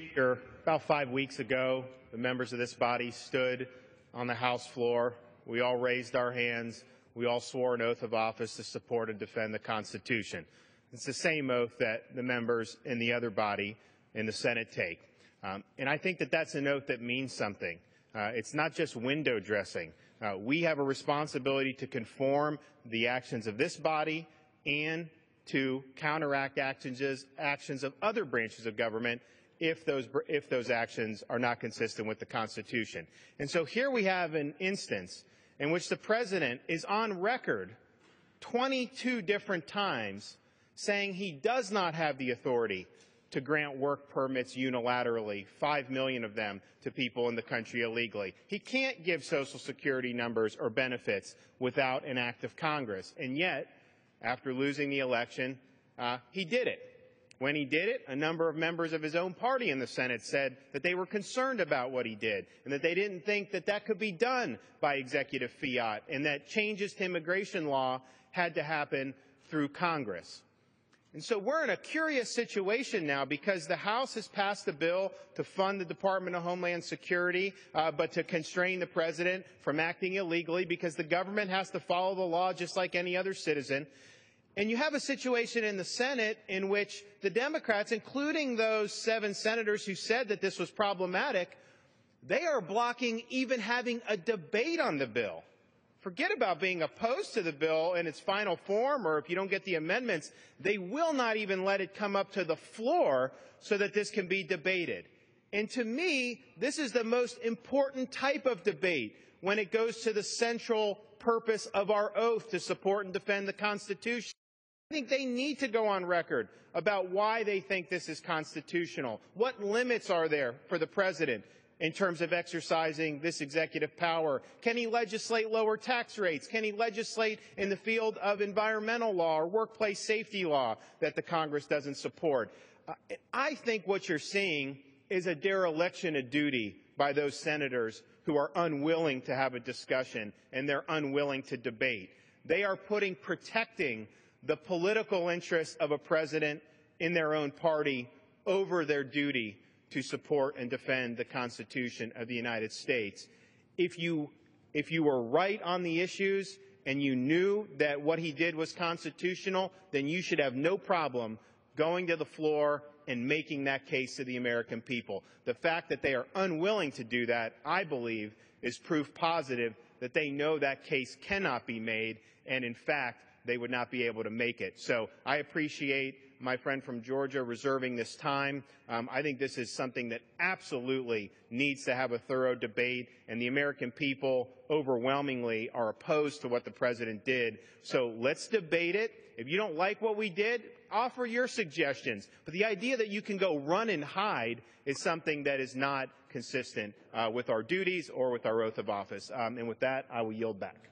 Speaker, about 5 weeks ago, the members of this body stood on the House floor. We all raised our hands. We all swore an oath of office to support and defend the Constitution. It's the same oath that the members in the other body in the Senate take. And I think that that's an oath that means something. It's not just window dressing. We have a responsibility to conform the actions of this body and to counteract actions of other branches of government if those actions are not consistent with the Constitution. And so here we have an instance in which the President is on record 22 different times saying he does not have the authority to grant work permits unilaterally, 5 million of them, to people in the country illegally. He can't give Social Security numbers or benefits without an act of Congress. And yet, after losing the election, he did it. When he did it, a number of members of his own party in the Senate said that they were concerned about what he did and that they didn't think that that could be done by executive fiat and that changes to immigration law had to happen through Congress. And so we're in a curious situation now because the House has passed a bill to fund the Department of Homeland Security, but to constrain the President from acting illegally because the government has to follow the law just like any other citizen. And you have a situation in the Senate in which the Democrats, including those 7 senators who said that this was problematic, they are blocking even having a debate on the bill. Forget about being opposed to the bill in its final form, or if you don't get the amendments, they will not even let it come up to the floor so that this can be debated. And to me, this is the most important type of debate when it goes to the central purpose of our oath to support and defend the Constitution. I think they need to go on record about why they think this is constitutional. What limits are there for the President in terms of exercising this executive power? Can he legislate lower tax rates? Can he legislate in the field of environmental law or workplace safety law that the Congress doesn't support? I think what you're seeing is a dereliction of duty by those senators who are unwilling to have a discussion and they're unwilling to debate. They are protecting the political interests of a president in their own party over their duty to support and defend the Constitution of the United States. If you were right on the issues and you knew that what he did was constitutional, then you should have no problem going to the floor and making that case to the American people. The fact that they are unwilling to do that, I believe, is proof positive that they know that case cannot be made, and in fact, they would not be able to make it. So I appreciate my friend from Georgia reserving this time. I think this is something that absolutely needs to have a thorough debate, and the American people overwhelmingly are opposed to what the President did. So let's debate it. If you don't like what we did, offer your suggestions. But the idea that you can go run and hide is something that is not consistent with our duties or with our oath of office. And with that, I will yield back.